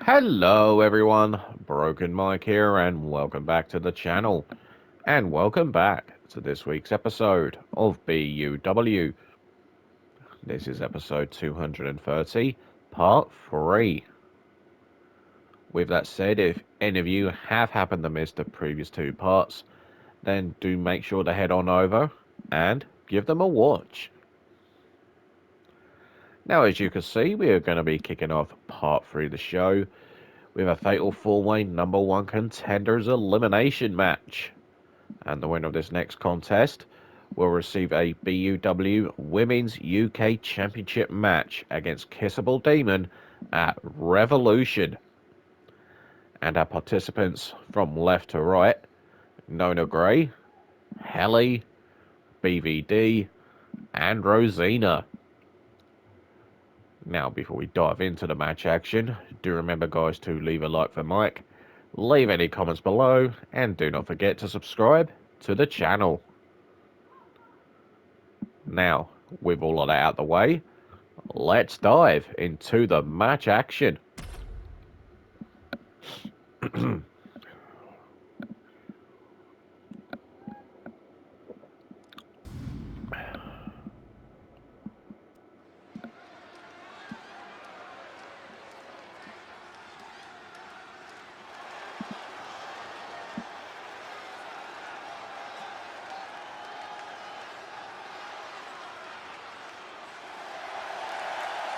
Hello everyone, Broken Mike here and welcome back to the channel. And welcome back to this week's episode of BUW. This is episode 230, part 3. With that said, if any of you have happened to miss the previous two parts, then do make sure to head on over and give them a watch. Now as you can see, we are going to be kicking off part 3 of the show with a fatal 4-way number 1 contenders elimination match. And the winner of this next contest will receive a BUW Women's UK Championship match against Kissable Demon at Revolution. And our participants from left to right: Nona Gray, Helly, BVD, and Rosina. Now, before we dive into the match action, do remember guys to leave a like for Mike, leave any comments below, and do not forget to subscribe to the channel. Now, with all of that out the way, let's dive into the match action.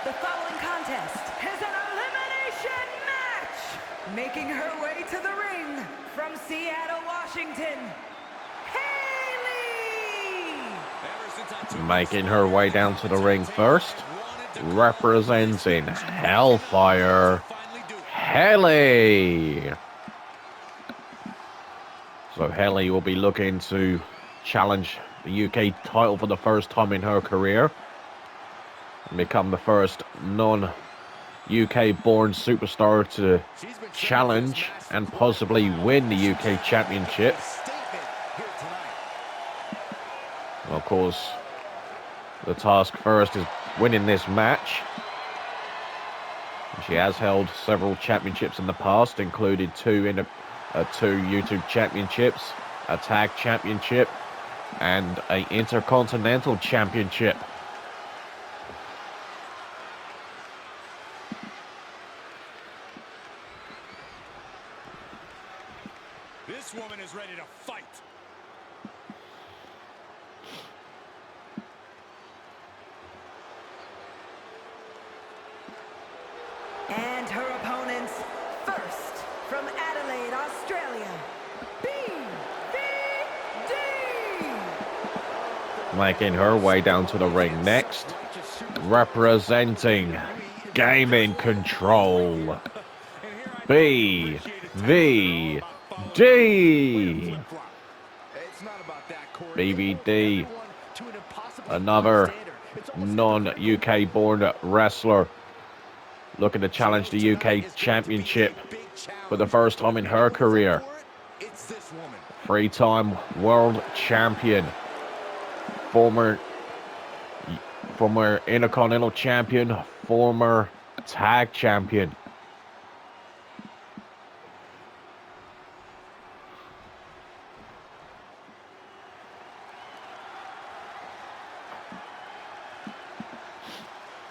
The following contest is an elimination match. Making her way to the ring from Seattle, Washington, Helly. Making her way down to the ring first, representing Hellfire, Helly. So Helly will be looking to challenge the UK title for the first time in her career and become the first non-UK born superstar to challenge and possibly win the UK Championship. Of course, the task first is winning this match. She has held several championships in the past, including two YouTube championships, a tag championship, and an intercontinental championship. This woman is ready to fight. And her opponents, first from Adelaide, Australia, BVD. Making her way down to the ring next, representing Gaming Control, BVD. BVD, another non-UK born wrestler looking to challenge the UK Championship for the first time in her career. 3-time world champion, former Intercontinental champion, former tag champion.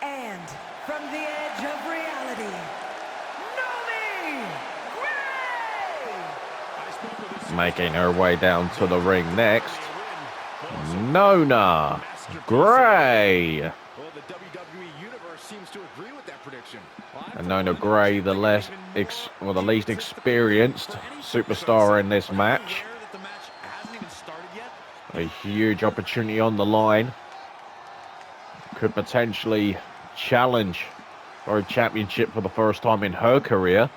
And from the edge of reality, Nona Gray. Making her way down to the ring next, Nona Gray. Well, the WWE universe seems to agree with that prediction. And Nona Gray, the least experienced superstar in this match. A huge opportunity on the line. Could potentially challenge for a championship for the first time in her career.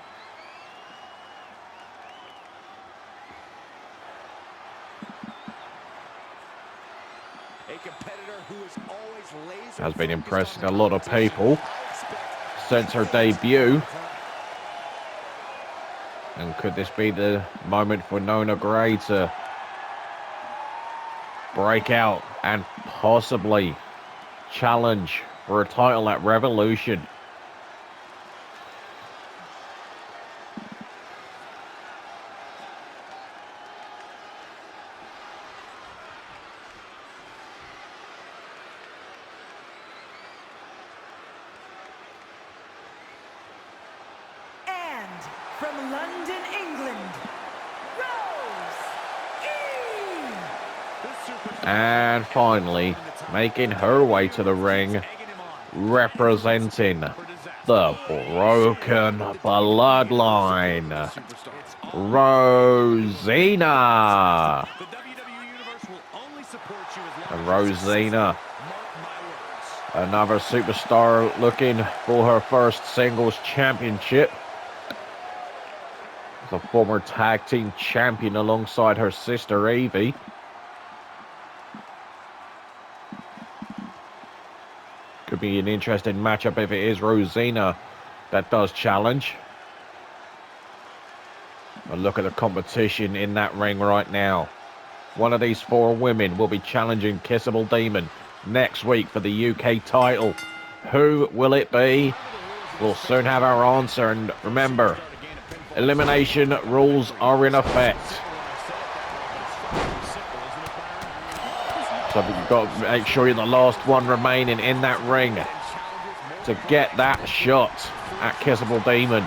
Has been impressing a lot of people since her debut. And could this be the moment for Nona Gray to break out and possibly challenge for a title at Revolution? from London, England, Rose. And finally, making her way to the ring, representing the broken bloodline, Rosina. And Rosina, another superstar looking for her first singles championship. The former tag team champion alongside her sister Davey. Could be an interesting matchup if it is Rosina that does challenge. But look at the competition in that ring right now. One of these four women will be challenging Kissable Demon next week for the UK title. Who will it be? We'll soon have our answer. And remember, elimination rules are in effect. So you've got to make sure you're the last one remaining in that ring to get that shot at Kissable Demon.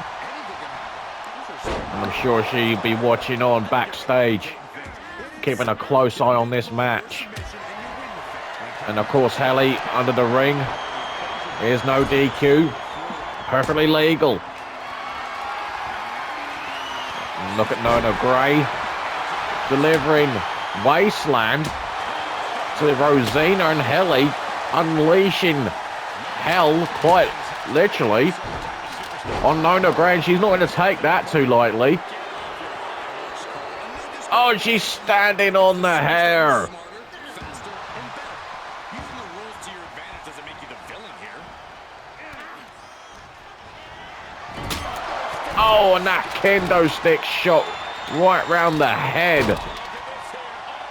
And I'm sure she'll be watching on backstage, keeping a close eye on this match. And of course, Helly under the ring. Here's no DQ. Perfectly legal. And look at Nona Gray delivering Wasteland to Rosina and Helly, unleashing hell quite literally on Nona Gray. She's not going to take that too lightly. Oh, she's standing on the hair. Oh, and that kendo stick shot right round the head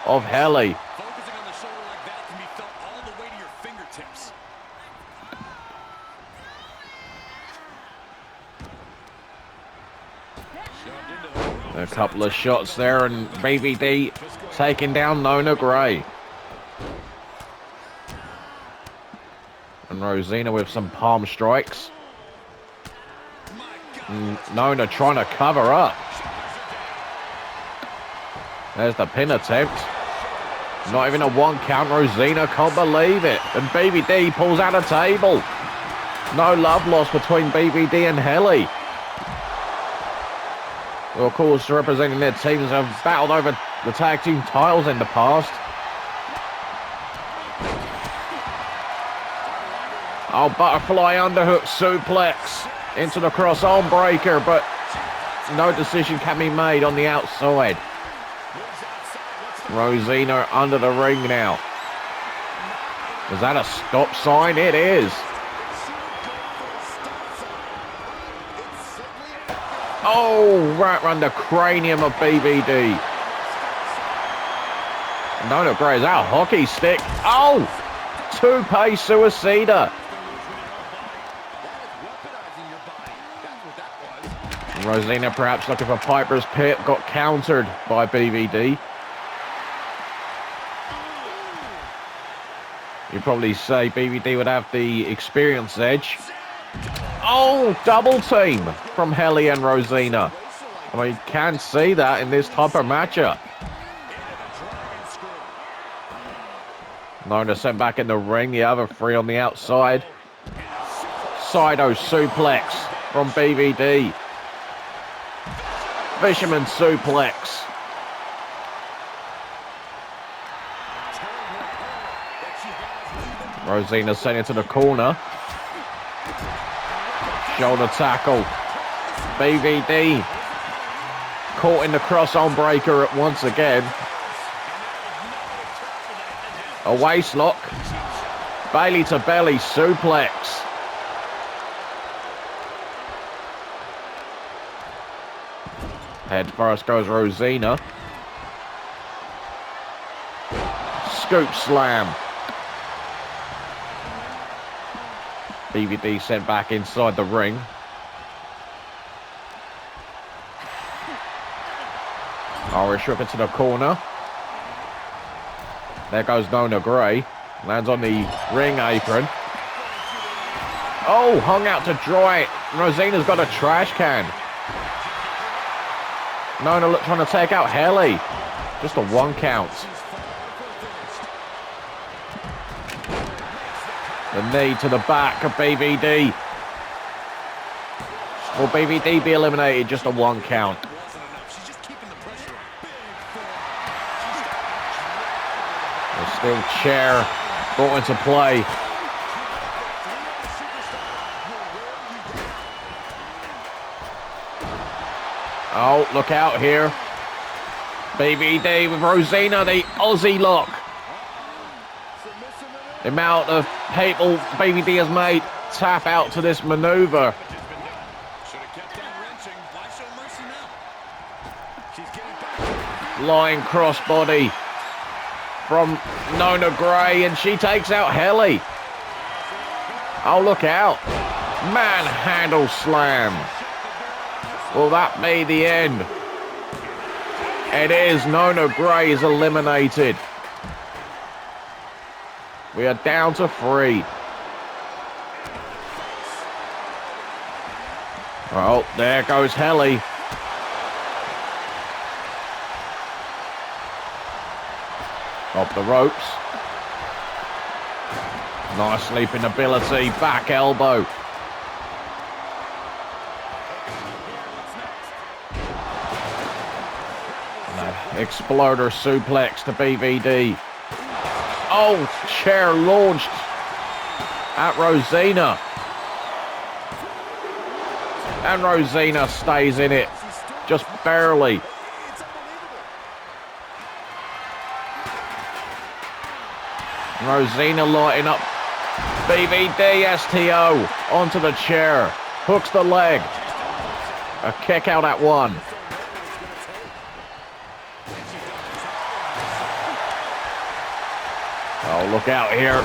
of Helly. Focusing on the shoulder like that can be felt all the way to your fingertips. A couple of shots there, and BVD taking down Nona Gray. And Rosina with some palm strikes. And Nona trying to cover up. There's the pin attempt. Not even a one count. Rosina can't believe it. And BVD pulls out a table. No love lost between BVD and Helly. Well, of course, representing their teams have battled over the tag team titles in the past. Oh, butterfly underhook suplex into the cross arm breaker, but no decision can be made on the outside. Rosina under the ring now. Is that a stop sign? It is. Oh, right around the cranium of BVD. Nona Gray is out. Hockey stick. Oh, two-pay suicida. Rosina perhaps looking for Piper's Pit. Got countered by BVD. You'd probably say BVD would have the experience edge. Oh, double team from Helly and Rosina. I mean, you can see that in this type of matchup. Nona sent back in the ring. The other three on the outside. Sido suplex from BVD. Fisherman suplex. Rosina sent it to the corner. Shoulder tackle. BVD caught in the cross arm breaker once again. A waist lock. Bailey to belly suplex. Head first goes Rosina. Scoop slam. BVD sent back inside the ring. Irish whip into the corner. There goes Nona Gray. Lands on the ring apron. Oh, hung out to dry it. Rosina's got a trash can. Nona trying to take out Helly. Just a 1 count. The knee to the back of BVD. Will BVD be eliminated? Just a 1 count. The steel chair brought into play. Oh, look out here. BVD with Rosina, the Aussie lock. The amount of people BVD has made tap out to this maneuver. Lying crossbody from Nona Gray, and she takes out Helly. Oh, look out. Manhandle slam. Will that be the end? It is. Nona Gray is eliminated. We are down to 3. Oh, there goes Helly. Off the ropes. Nice leaping ability. Back elbow. Exploder suplex to BVD. Oh, chair launched at Rosina. And Rosina stays in it. Just barely. Rosina lighting up BVD STO onto the chair. Hooks the leg. A kick out at 1. Oh, look out here.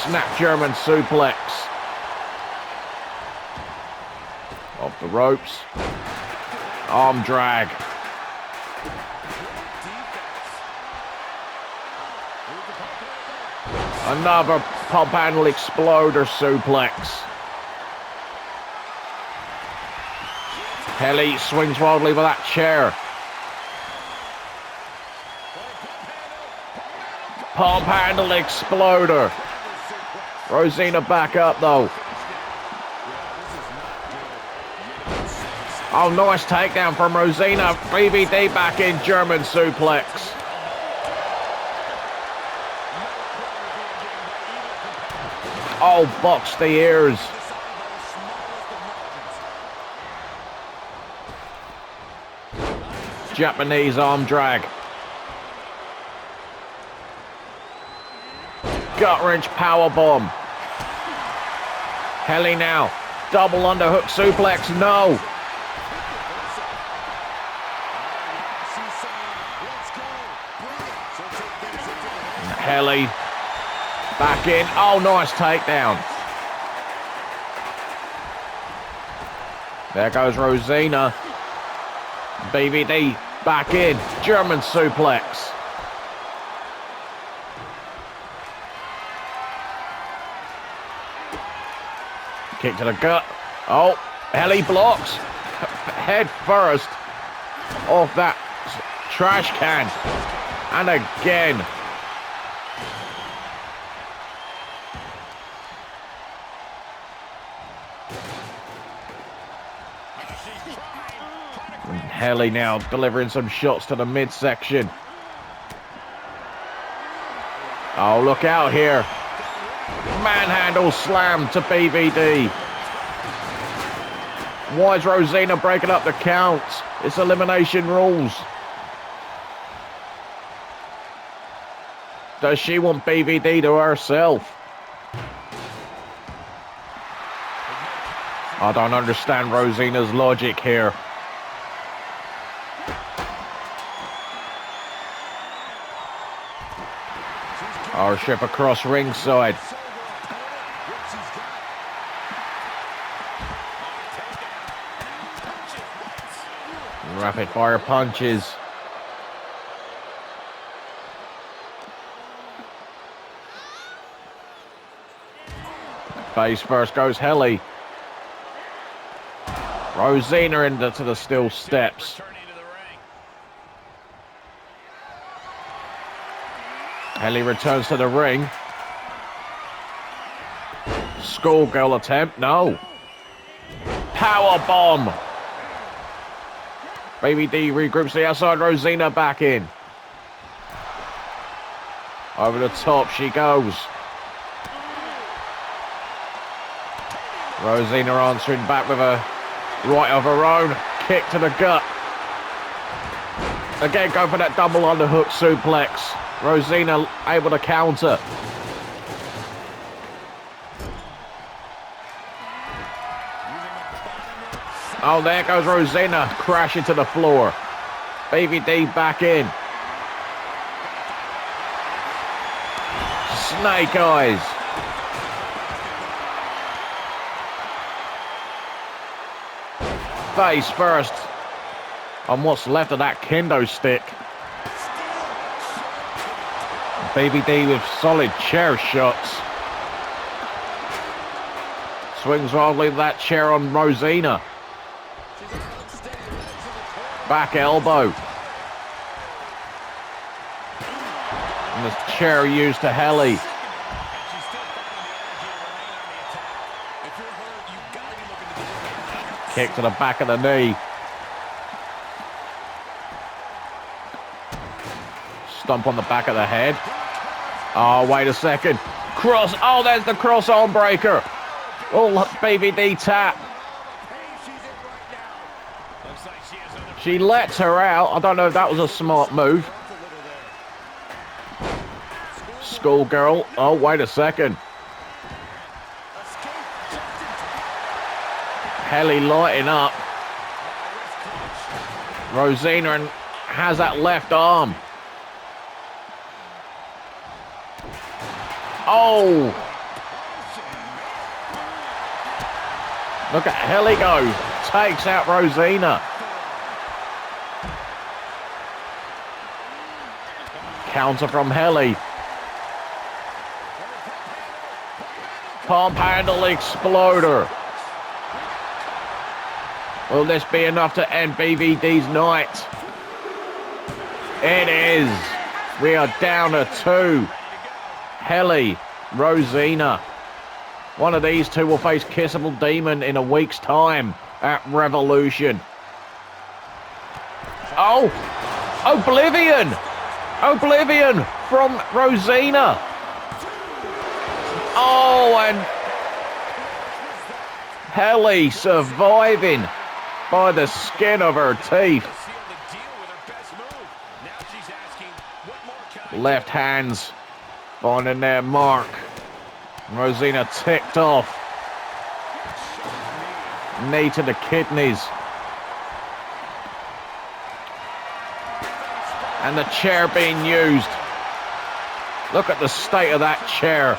Snap German suplex. Off the ropes. Arm drag. Another pump handle exploder suplex. Helly swings wildly with that chair. Pump handle exploder. Rosina back up though. Oh, nice takedown from Rosina. BVD back in, German suplex. Oh, box the ears. Japanese arm drag. Gut wrench powerbomb. Helly now. Double underhook suplex. No. Helly back in. Oh, nice takedown. There goes Rosina. BVD back in. German suplex. Kick to the gut. Oh, Helly blocks. Head first off that trash can. And again. Helly now delivering some shots to the midsection. Oh, look out here. Manhandle slam to BVD. Why is Rosina breaking up the counts? It's elimination rules. Does she want BVD to herself? I don't understand Rosina's logic here. Our ship across ringside. Rapid fire punches. Face first goes Helly. Rosina into the steel steps. Helly returns to the ring. Schoolgirl attempt, no. Power bomb. Baby D regroups the outside. Rosina back in. Over the top she goes. Rosina answering back with a right of her own. Kick to the gut. Again, go for that double underhook suplex. Rosina able to counter. Oh, there goes Rosina, crashing to the floor. Baby D back in. Snake eyes. Face first on what's left of that kendo stick. Baby D with solid chair shots. Swings wildly that chair on Rosina. Back elbow. And the chair used to Helly. Kick to the back of the knee. Stomp on the back of the head. Oh, wait a second. Cross. Oh, there's the cross arm breaker. Oh, Baby D tap. She lets her out. I don't know if that was a smart move. Schoolgirl. Oh, wait a second. Helly lighting up. Rosina has that left arm. Oh! Look at Helly go. Takes out Rosina. Counter from Helly. Pump handle exploder. Will this be enough to end BVD's night? It is. We are down to 2. Helly, Rosina. One of these two will face Kissable Demon in a week's time at Revolution. Oh! Oblivion! Oblivion from Rosina. Oh, and Helly surviving by the skin of her teeth. Left hands finding their mark. Rosina ticked off. Knee to the kidneys. And the chair being used. Look at the state of that chair.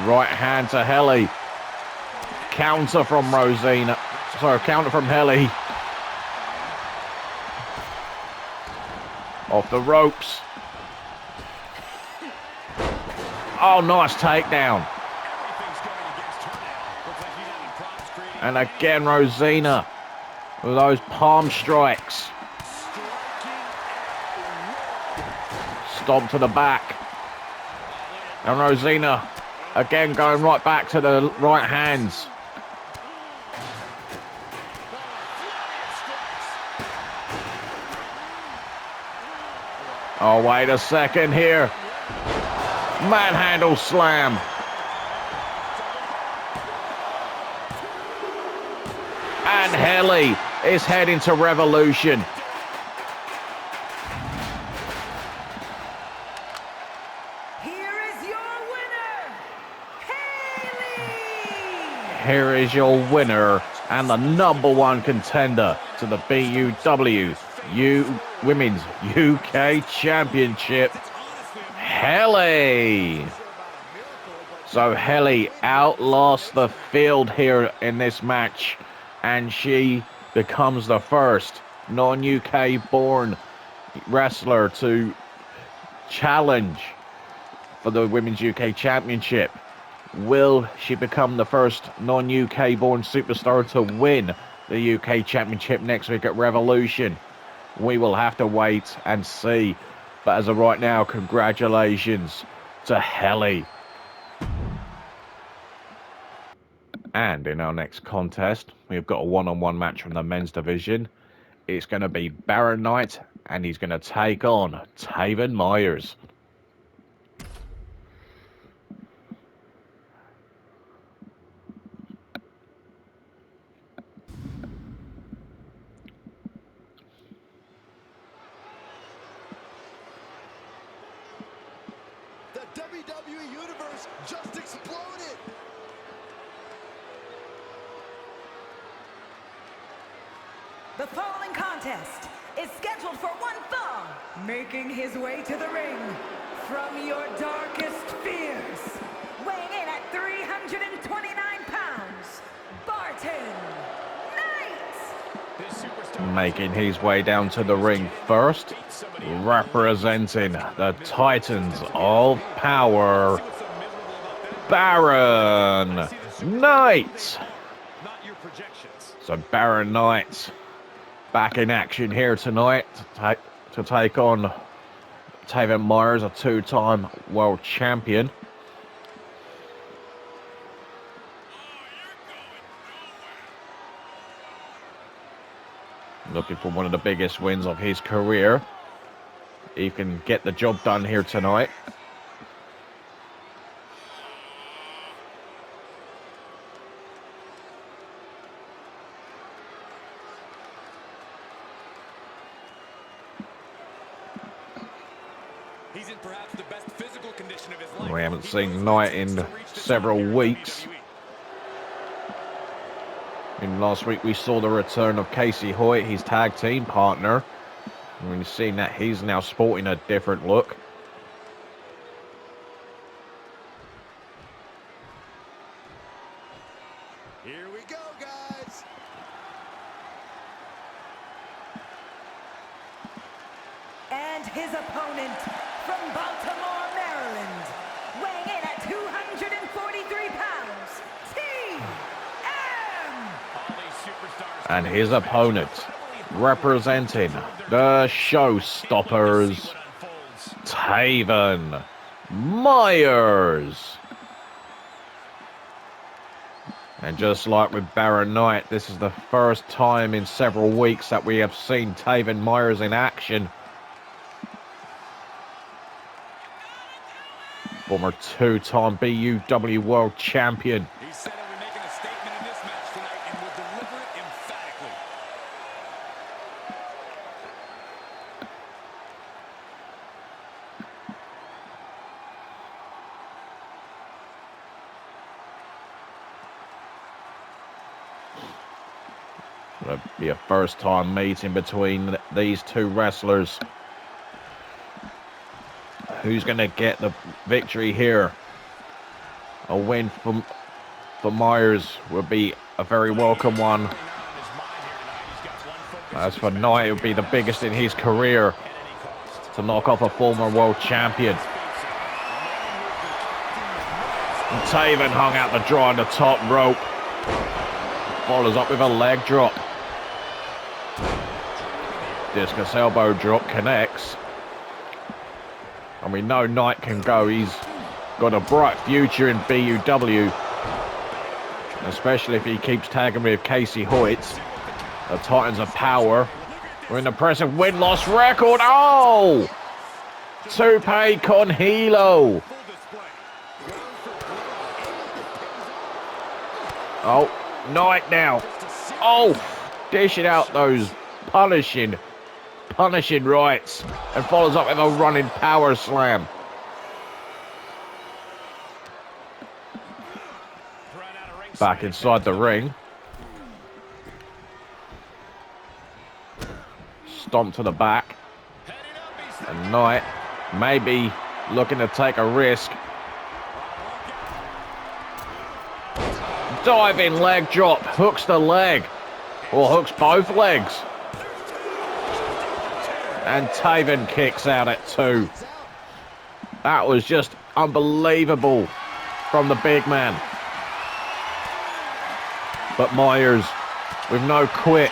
Right hand to Helly. Counter from Rosina. Sorry, counter from Helly. Off the ropes. Oh, nice takedown. And again, Rosina with those palm strikes. Stomp to the back. And Rosina again going right back to the right hands. Oh, wait a second here. Manhandle slam. And Helly is heading to Revolution. Here is your winner, Helly! Here is your winner and the #1 contender to the BUW Women's UK Championship, Helly. So Helly outlasts the field here in this match, and she becomes the first non-UK born wrestler to challenge for the Women's UK Championship. Will she become the first non-UK born superstar to win the UK Championship next week at Revolution. We will have to wait and see. But as of right now, congratulations to Helly. And in our next contest, we've got a one-on-one match from the men's division. It's going to be Baron Knight, and he's going to take on Tavon Myers. The WWE Universe just exploded. The following contest is scheduled for one fall. Making his way to the ring from your darkest fears. Weighing in at 329 pounds, Barton Knight. Making his way down to the ring first, representing the Titans of Power, Baron Knight. So Baron Knight back in action here tonight to take on Tavon Myers, a two-time world champion. Looking for one of the biggest wins of his career. He can get the job done here tonight. He's in perhaps the best physical condition of his life. We haven't seen Knight in several weeks. In last week we saw the return of Casey Hoyt, his tag team partner. And we've seen that he's now sporting a different look. Here we go, guys. And his opponent from Baltimore, Maryland, weighing in at 243 pounds, And his opponent, representing the Showstoppers, Tavon Myers. And just like with Baron Knight, this is the first time in several weeks that we have seen Tavon Myers in action. Former two-time BUW World Champion. He said he'll be making a statement in this match tonight and will deliver it emphatically. It'll be a first-time meeting between these two wrestlers. Who's going to get the victory here? A win for Myers would be a very welcome one. As for Knight, it would be the biggest in his career to knock off a former world champion. And Tavon hung out the draw on the top rope. Follows up with a leg drop. Discus elbow drop connects. And we know Knight can go. He's got a bright future in BUW. Especially if he keeps tagging with Casey Hoyt. The Titans of Power. We're in the present win-loss record. Oh! Tope con Hilo. Oh, Knight now. Oh! Dishing out those punishing rights. And follows up with a running power slam. Back inside the ring. Stomp to the back. And Knight maybe looking to take a risk. Diving leg drop. Hooks the leg. Or hooks both legs. And Tavon kicks out at 2. That was just unbelievable from the big man. But Myers with no quit,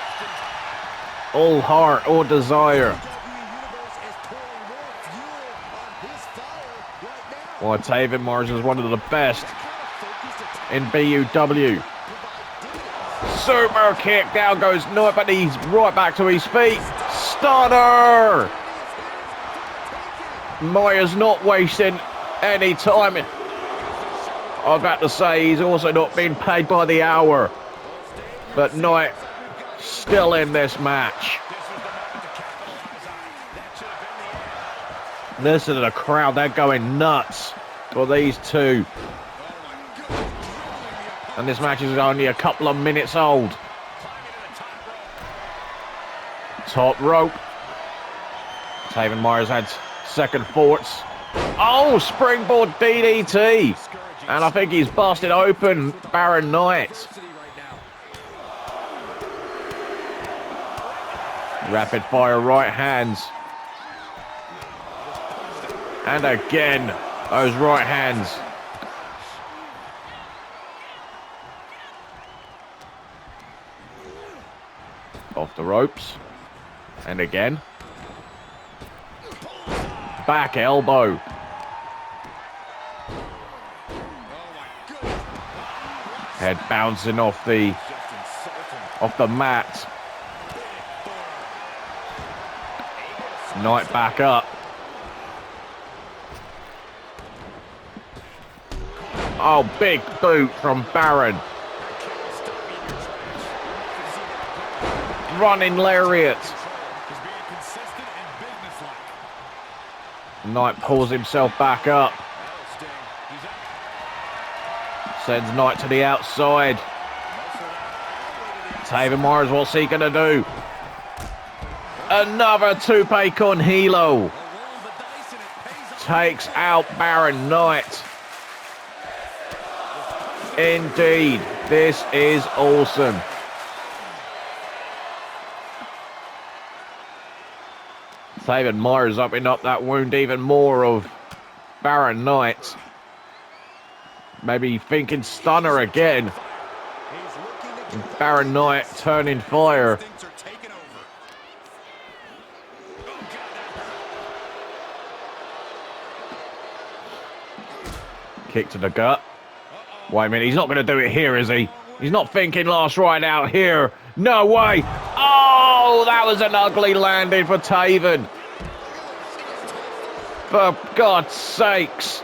all heart, all desire. Well, Tavon Mars is one of the best in BUW. Super kick, down goes Knight, but he's right back to his feet. Stunner! Myers not wasting any time. I'm about to say he's also not being paid by the hour. But Knight still in this match. Listen to the crowd, they're going nuts for these two. And this match is only a couple of minutes old. Top rope. Tavon Myers had second thoughts. Oh, springboard DDT. And I think he's busted open Baron Knight. Rapid fire right hands. And again, those right hands. Off the ropes. And again. Back elbow. Head bouncing off the mat. Knight back up. Oh, big boot from Baron. Running lariat. Knight pulls himself back up. Sends Knight to the outside. Tavon Myers, what's he going to do? Another tope con hilo. Takes out Baron Knight. Indeed, this is awesome. Tavon Myers opening up that wound even more of Baron Knight. Maybe thinking stunner again. Baron Knight turning fire. Kick to the gut. Wait a minute, he's not going to do it here, is he? He's not thinking last ride out here. No way. Oh, that was an ugly landing for Tavon. For God's sakes.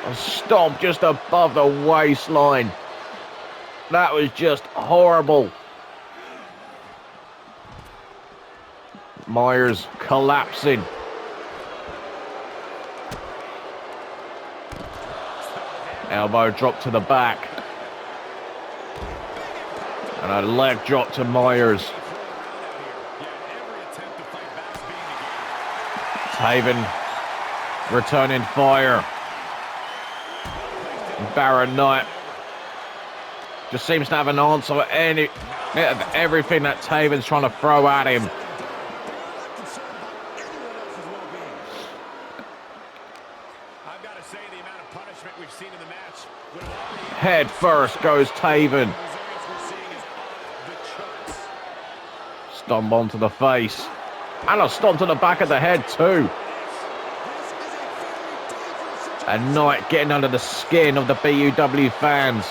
A stomp just above the waistline. That was just horrible. Myers collapsing. Elbow drop to the back. And a leg drop to Myers. Tavon returning fire. Baron Knight just seems to have an answer for everything that Tavon's trying to throw at him. I've got to say, the amount of punishment we've seen in the match. Head first goes Tavon. Stomp onto the face. And a stomp to the back of the head too. And Knight getting under the skin of the BUW fans.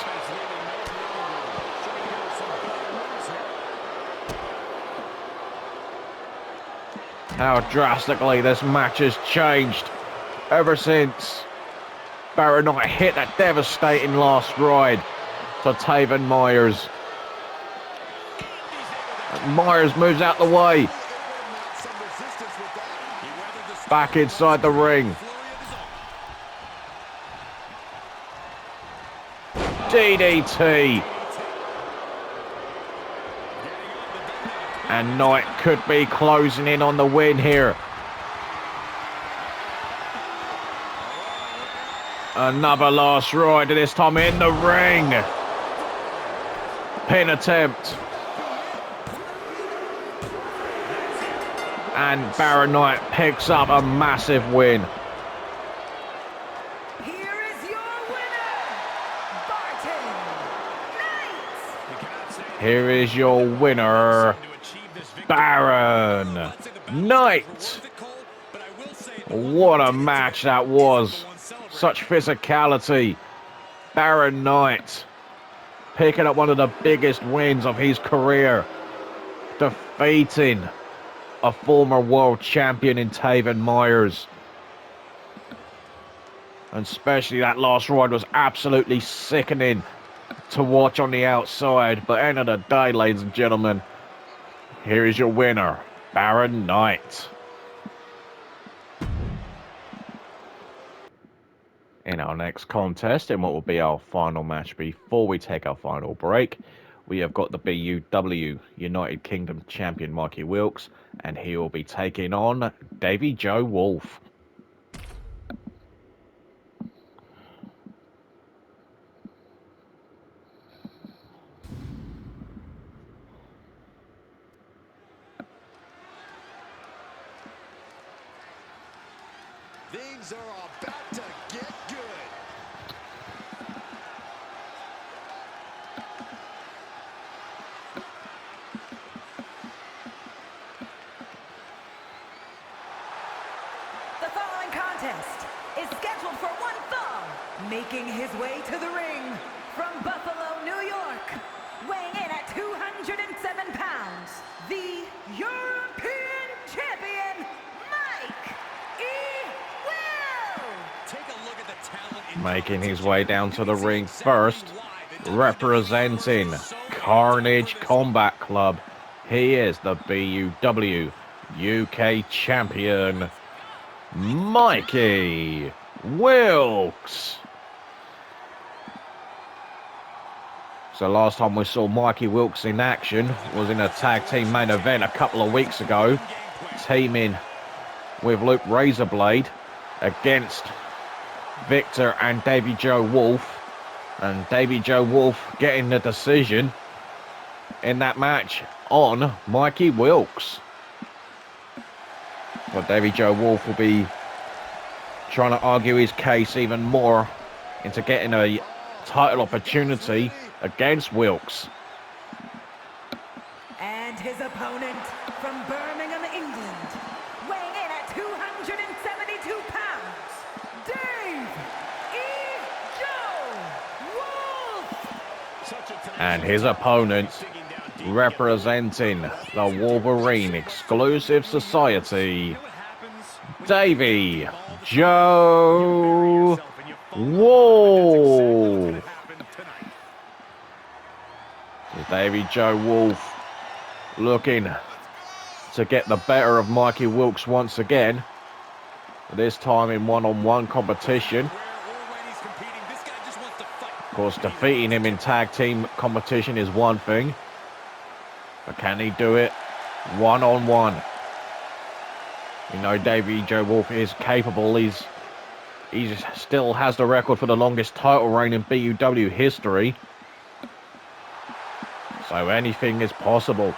How drastically this match has changed ever since Baron Knight hit that devastating last ride to Tavon Myers. Myers moves out the way. Back inside the ring. DDT. And Knight could be closing in on the win here. Another last ride, this time in the ring. Pin attempt. And Baron Knight picks up a massive win. Here is your winner, Barton Knight. Here is your winner, Baron Knight. What a match that was. Such physicality. Baron Knight picking up one of the biggest wins of his career, defeating a former world champion in Tavon Myers. And especially that last ride was absolutely sickening to watch on the outside. But end of the day, ladies and gentlemen, here is your winner, Baron Knight. In our next contest, in what will be our final match before we take our final break, we have got the BUW United Kingdom champion Mikey Wilks, and he will be taking on Davey Joe Wolfe. Things are about to get good. The following contest is scheduled for one fall, making his way to the ring from Buffalo, New York, weighing in at 207 pounds, the European champion, Making his way down to the ring first, representing Carnage Combat Club, he is the BUW UK champion, Mikey Wilks. So last time we saw Mikey Wilks in action was in a tag team main event a couple of weeks ago, teaming with Luke Razorblade against Victor and Davey Joe Wolfe, and Davey Joe Wolfe getting the decision in that match on Mikey Wilks. But Davey Joe Wolfe will be trying to argue his case even more into getting a title opportunity against Wilks. And his opponent from Birmingham, England, weighing in at 272 pounds, Davey Joe Wolfe. And his opponent, representing the Wolverine Exclusive Society, Davey Joe Wolfe. Davey Joe Wolfe looking to get the better of Mikey Wilks once again, this time in one-on-one competition. Of course, defeating him in tag team competition is one thing, but can he do it one-on-one? You know, Davey Joe Wolfe is capable. He still has the record for the longest title reign in BUW history. So anything is possible.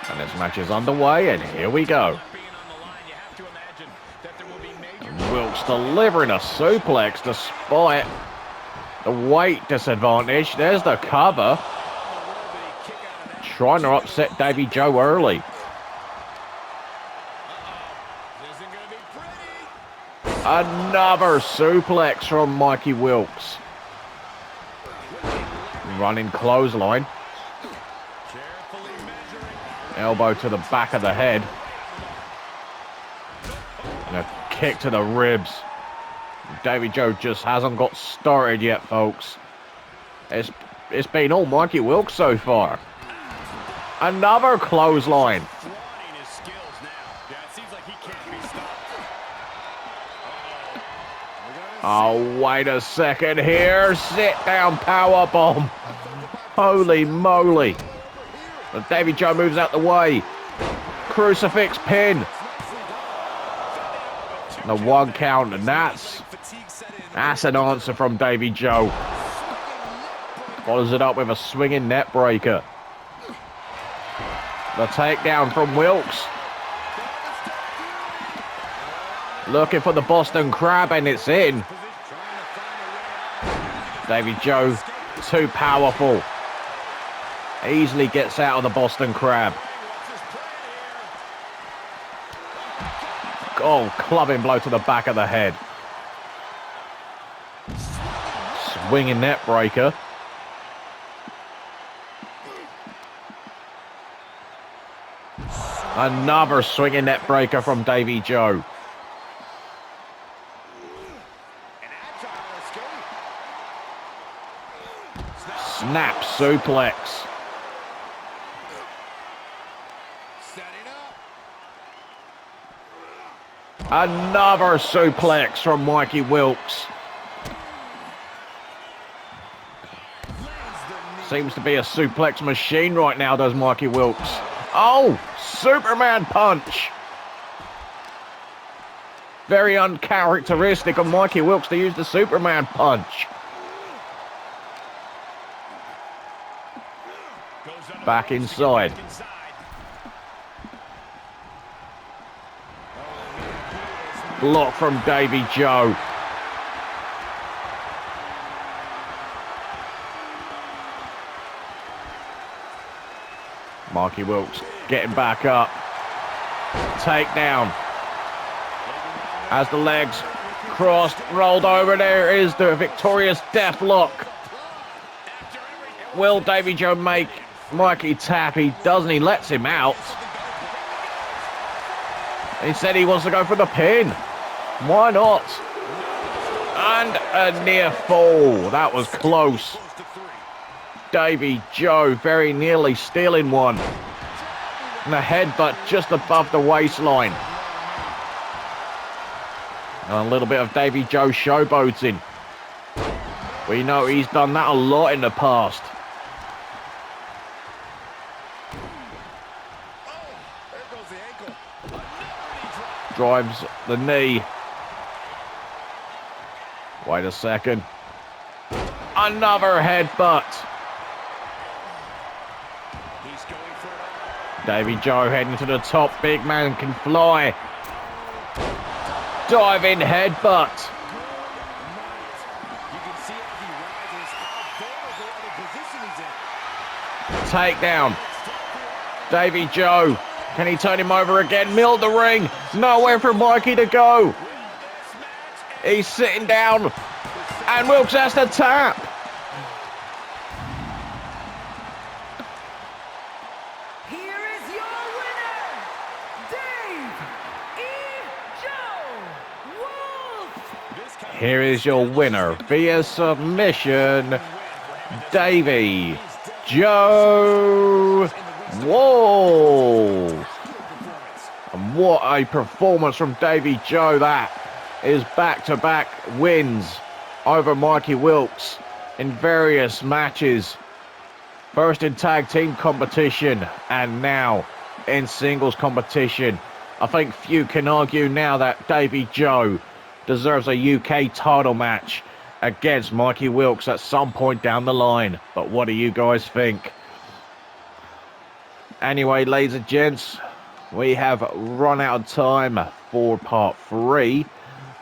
And this match is underway, and here we go. Wilks delivering a suplex despite the weight disadvantage. There's the cover. Trying to upset Davey Joe early. Another suplex from Mikey Wilks. Running clothesline. Elbow to the back of the head. And a kick to the ribs. Davey Joe just hasn't got started yet, folks. It's been all Mikey Wilks so far. Another clothesline. Oh, wait a second here. Sit down powerbomb. Holy moly. But Davey Joe moves out the way. Crucifix pin. The one count, and that's That's an answer from Davey Joe. Follows it up with a swinging net breaker. The takedown from Wilks. Looking for the Boston Crab, and it's in. Davey Joe, too powerful. Easily gets out of the Boston Crab. Oh, clubbing blow to the back of the head. Swinging net breaker. Another swinging net breaker from Davey Joe. Snap suplex. Another suplex from Mikey Wilks. Seems to be a suplex machine right now, does Mikey Wilks. Oh, Superman punch. Very uncharacteristic of Mikey Wilks to use the Superman punch. Back inside. Block from Davey Joe. Mikey Wilks getting back up. Takedown. As the legs crossed, rolled over, there is the victorious death lock. Will Davey Joe make Mikey tap? He doesn't. He lets him out. He said he wants to go for the pin. Why not? And a near fall. That was close. Davey Joe very nearly stealing one. And a headbutt just above the waistline. And a little bit of Davey Joe showboating. We know he's done that a lot in the past. Drives the knee. Wait a second. Another headbutt. Davey Joe heading to the top. Big man can fly. Diving headbutt. Takedown. Davey Joe. Can he turn him over again? Milled the ring. Nowhere for Mikey to go. He's sitting down. And Wilks has to tap. Here is your winner, Wolfe. Here is your winner via submission, Davey Joe Wolfe. And what a performance from Davey Joe. That is back-to-back wins over Mikey Wilks in various matches. First in tag team competition and now in singles competition. I think few can argue now that Davey Joe deserves a UK title match against Mikey Wilks at some point down the line. But what do you guys think? Anyway, ladies and gents, we have run out of time for part 3.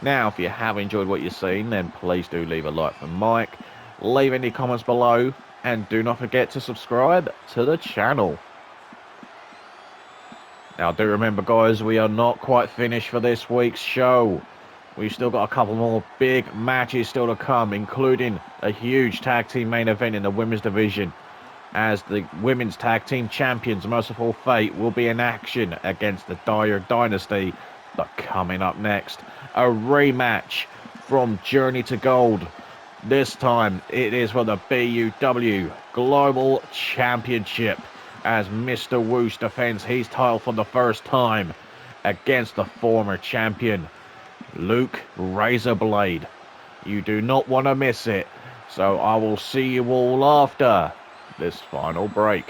Now, if you have enjoyed what you've seen, then please do leave a like for Mike. Leave any comments below. And do not forget to subscribe to the channel. Now, do remember, guys, we are not quite finished for this week's show. We've still got a couple more big matches still to come, including a huge tag team main event in the women's division, as the women's tag team champions, Merciful Fate, will be in action against the Dyer Dynasty. But coming up next, a rematch from Journey to Gold. This time, it is for the BUW Global Championship, as Mr. Woosh defends his title for the first time against the former champion, Luke Razorblade. You do not want to miss it, so I will see you all after this final break.